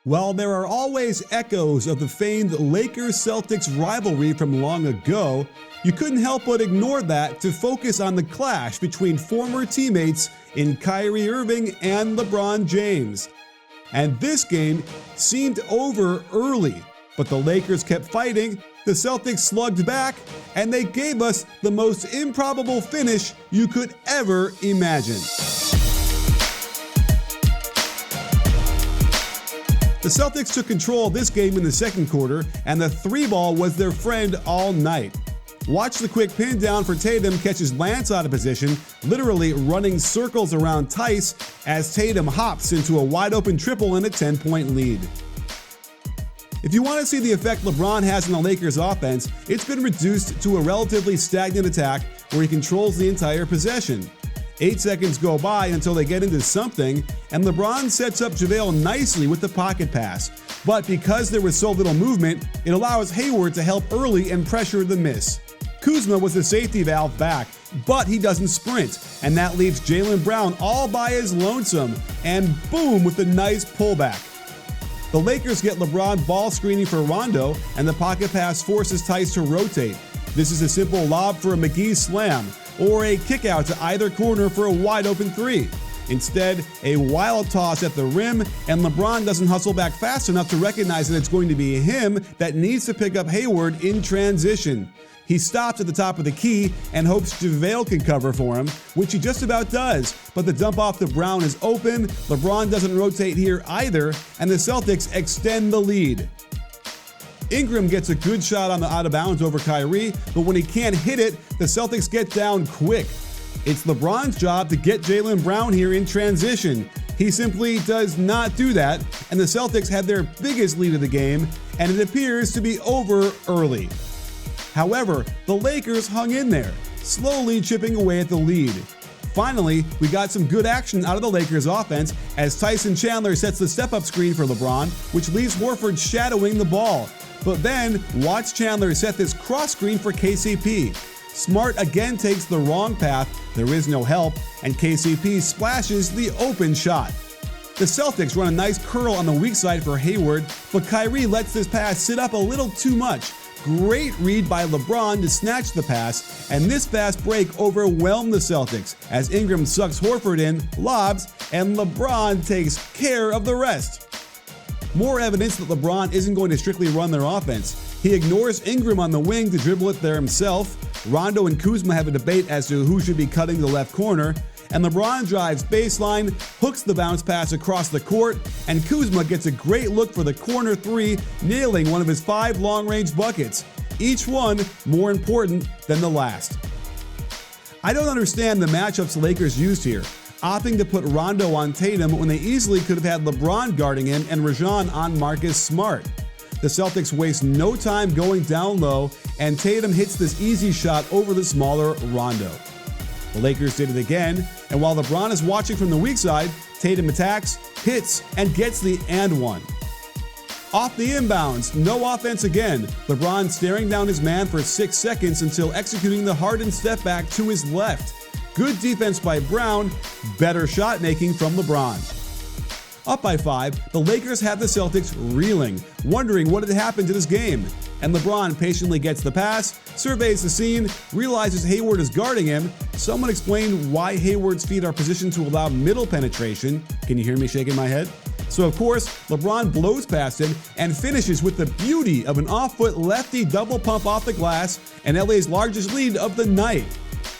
While there are always echoes of the famed Lakers-Celtics rivalry from long ago, you couldn't help but ignore that to focus on the clash between former teammates in Kyrie Irving and LeBron James. And this game seemed over early, but the Lakers kept fighting, the Celtics slugged back, and they gave us the most improbable finish you could ever imagine. The Celtics took control of this game in the second quarter, and the three ball was their friend all night. Watch the quick pin down for Tatum catches Lance out of position, literally running circles around Tice as Tatum hops into a wide open triple and a 10-point lead. If you want to see the effect LeBron has on the Lakers offense, it's been reduced to a relatively stagnant attack where he controls the entire possession. 8 seconds go by until they get into something, and LeBron sets up JaVale nicely with the pocket pass. But because there was so little movement, it allows Hayward to help early and pressure the miss. Kuzma was the safety valve back, but he doesn't sprint, and that leaves Jaylen Brown all by his lonesome, and boom with a nice pullback. The Lakers get LeBron ball screening for Rondo, and the pocket pass forces Tice to rotate. This is a simple lob for a McGee slam, or a kick out to either corner for a wide open three. Instead, a wild toss at the rim, and LeBron doesn't hustle back fast enough to recognize that it's going to be him that needs to pick up Hayward in transition. He stops at the top of the key and hopes JaVale can cover for him, which he just about does, but the dump off to Brown is open, LeBron doesn't rotate here either, and the Celtics extend the lead. Ingram gets a good shot on the out of bounds over Kyrie, but when he can't hit it, the Celtics get down quick. It's LeBron's job to get Jaylen Brown here in transition. He simply does not do that, and the Celtics had their biggest lead of the game, and it appears to be over early. However, the Lakers hung in there, slowly chipping away at the lead. Finally, we got some good action out of the Lakers offense as Tyson Chandler sets the step-up screen for LeBron, which leaves Horford shadowing the ball. But then, watch Chandler set this cross screen for KCP. Smart again takes the wrong path, there is no help, and KCP splashes the open shot. The Celtics run a nice curl on the weak side for Hayward, but Kyrie lets this pass sit up a little too much. Great read by LeBron to snatch the pass, and this fast break overwhelmed the Celtics as Ingram sucks Horford in, lobs, and LeBron takes care of the rest. More evidence that LeBron isn't going to strictly run their offense. He ignores Ingram on the wing to dribble it there himself. Rondo and Kuzma have a debate as to who should be cutting the left corner. And LeBron drives baseline, hooks the bounce pass across the court, and Kuzma gets a great look for the corner three, nailing one of his 5 long-range buckets. Each one more important than the last. I don't understand the matchups the Lakers used here, opting to put Rondo on Tatum when they easily could have had LeBron guarding him and Rajon on Marcus Smart. The Celtics waste no time going down low, and Tatum hits this easy shot over the smaller Rondo. The Lakers did it again, and while LeBron is watching from the weak side, Tatum attacks, hits, and gets the and one. Off the inbounds, no offense again. LeBron staring down his man for 6 seconds until executing the hardened step back to his left. Good defense by Brown, better shot making from LeBron. Up by 5, the Lakers have the Celtics reeling, wondering what had happened to this game. And LeBron patiently gets the pass, surveys the scene, realizes Hayward is guarding him. Someone explain why Hayward's feet are positioned to allow middle penetration. Can you hear me shaking my head? So of course, LeBron blows past him and finishes with the beauty of an off-foot lefty double pump off the glass and LA's largest lead of the night.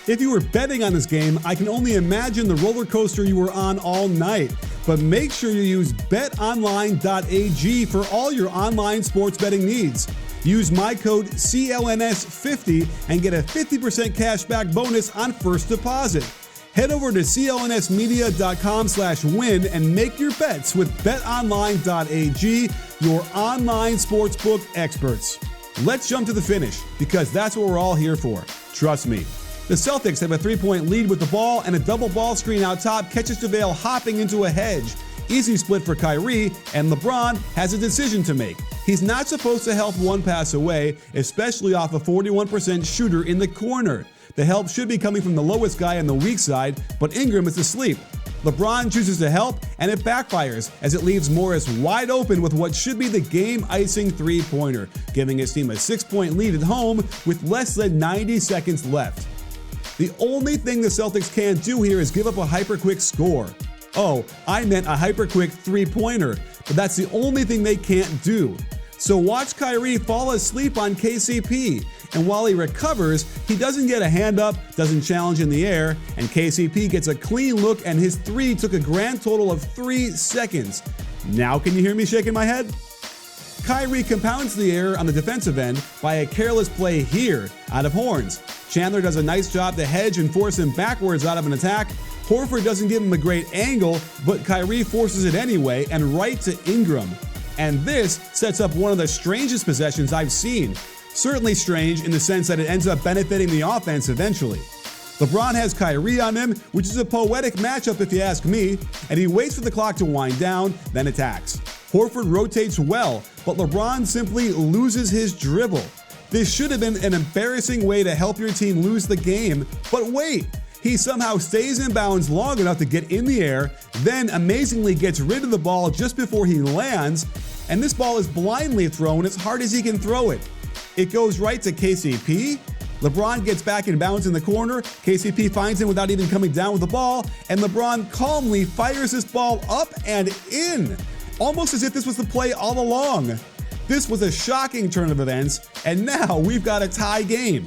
If you were betting on this game, I can only imagine the roller coaster you were on all night. But make sure you use betonline.ag for all your online sports betting needs. Use my code CLNS50 and get a 50% cash back bonus on first deposit. Head over to clnsmedia.com/win and make your bets with betonline.ag, your online sportsbook experts. Let's jump to the finish, because that's what we're all here for. Trust me. The Celtics have a 3-point lead with the ball, and a double ball screen out top catches JaVale hopping into a hedge. Easy split for Kyrie, and LeBron has a decision to make. He's not supposed to help one pass away, especially off a 41% shooter in the corner. The help should be coming from the lowest guy on the weak side, but Ingram is asleep. LeBron chooses to help, and it backfires as it leaves Morris wide open with what should be the game-icing three-pointer, giving his team a 6-point lead at home with less than 90 seconds left. The only thing the Celtics can't do here is give up a hyper-quick score. Oh, I meant a hyper-quick three-pointer, but that's the only thing they can't do. So watch Kyrie fall asleep on KCP, and while he recovers, he doesn't get a hand up, doesn't challenge in the air, and KCP gets a clean look and his three took a grand total of 3 seconds. Now can you hear me shaking my head? Kyrie compounds the error on the defensive end by a careless play here out of Horns. Chandler does a nice job to hedge and force him backwards out of an attack. Horford doesn't give him a great angle, but Kyrie forces it anyway and right to Ingram. And this sets up one of the strangest possessions I've seen. Certainly strange in the sense that it ends up benefiting the offense eventually. LeBron has Kyrie on him, which is a poetic matchup if you ask me, and he waits for the clock to wind down, then attacks. Horford rotates well, but LeBron simply loses his dribble. This should have been an embarrassing way to help your team lose the game, but wait! He somehow stays in bounds long enough to get in the air, then amazingly gets rid of the ball just before he lands, and this ball is blindly thrown as hard as he can throw it. It goes right to KCP. LeBron gets back in bounds in the corner. KCP finds him without even coming down with the ball, and LeBron calmly fires this ball up and in, almost as if this was the play all along. This was a shocking turn of events, and now we've got a tie game.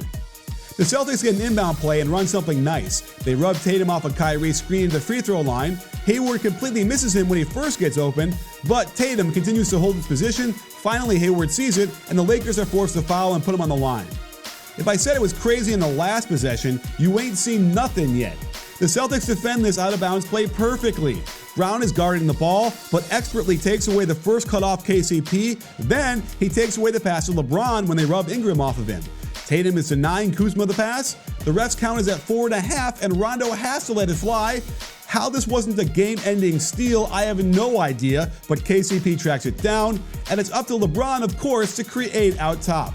The Celtics get an inbound play and run something nice. They rub Tatum off a Kyrie screen to the free throw line. Hayward completely misses him when he first gets open, but Tatum continues to hold his position. Finally, Hayward sees it, and the Lakers are forced to foul and put him on the line. If I said it was crazy in the last possession, you ain't seen nothing yet. The Celtics defend this out-of-bounds play perfectly. Brown is guarding the ball, but expertly takes away the first cut off KCP. Then he takes away the pass to LeBron when they rub Ingram off of him. Tatum is denying Kuzma the pass. The refs count is at 4.5, and Rondo has to let it fly. How this wasn't a game-ending steal, I have no idea, but KCP tracks it down, and it's up to LeBron, of course, to create out top.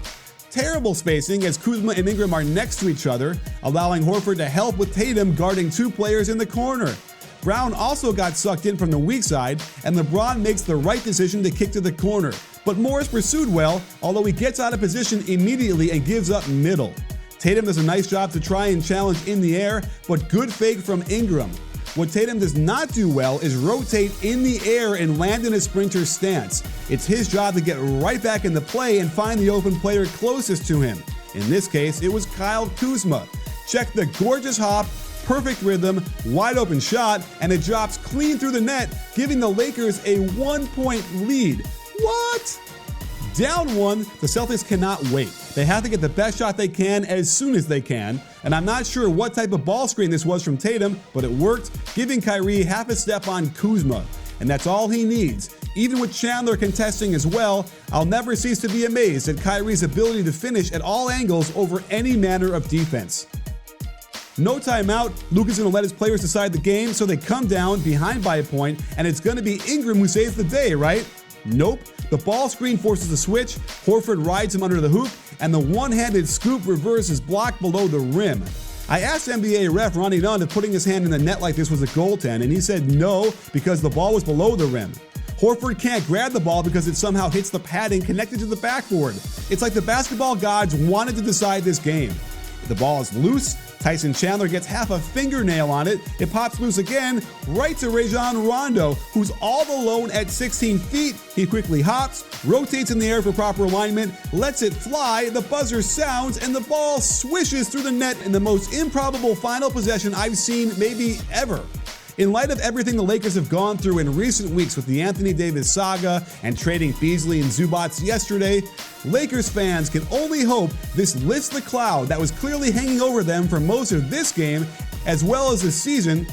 Terrible spacing as Kuzma and Ingram are next to each other, allowing Horford to help with Tatum guarding 2 players in the corner. Brown also got sucked in from the weak side, and LeBron makes the right decision to kick to the corner. But Morris pursued well, although he gets out of position immediately and gives up middle. Tatum does a nice job to try and challenge in the air, but good fake from Ingram. What Tatum does not do well is rotate in the air and land in a sprinter stance. It's his job to get right back in the play and find the open player closest to him. In this case, it was Kyle Kuzma. Check the gorgeous hop, perfect rhythm, wide open shot, and it drops clean through the net, giving the Lakers a 1-point lead. What? Down 1, the Celtics cannot wait. They have to get the best shot they can as soon as they can, and I'm not sure what type of ball screen this was from Tatum, but it worked, giving Kyrie half a step on Kuzma. And that's all he needs. Even with Chandler contesting as well, I'll never cease to be amazed at Kyrie's ability to finish at all angles over any manner of defense. No timeout, Luke is going to let his players decide the game, so they come down behind by a point, and it's going to be Ingram who saves the day, right? Nope. The ball screen forces a switch, Horford rides him under the hoop, and the one-handed scoop reverses block below the rim. I asked NBA ref Ronnie Dunn if putting his hand in the net like this was a goaltend, and he said no because the ball was below the rim. Horford can't grab the ball because it somehow hits the padding connected to the backboard. It's like the basketball gods wanted to decide this game. If the ball is loose, Tyson Chandler gets half a fingernail on it. It pops loose again, right to Rajon Rondo, who's all alone at 16 feet. He quickly hops, rotates in the air for proper alignment, lets it fly, the buzzer sounds, and the ball swishes through the net in the most improbable final possession I've seen maybe ever. In light of everything the Lakers have gone through in recent weeks with the Anthony Davis saga and trading Beasley and Zubats yesterday, Lakers fans can only hope this lifts the cloud that was clearly hanging over them for most of this game, as well as the season,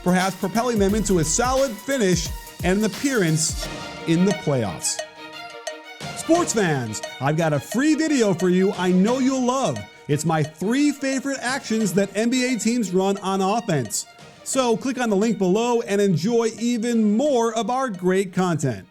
perhaps propelling them into a solid finish and an appearance in the playoffs. Sports fans, I've got a free video for you I know you'll love. It's my 3 favorite actions that NBA teams run on offense. So click on the link below and enjoy even more of our great content.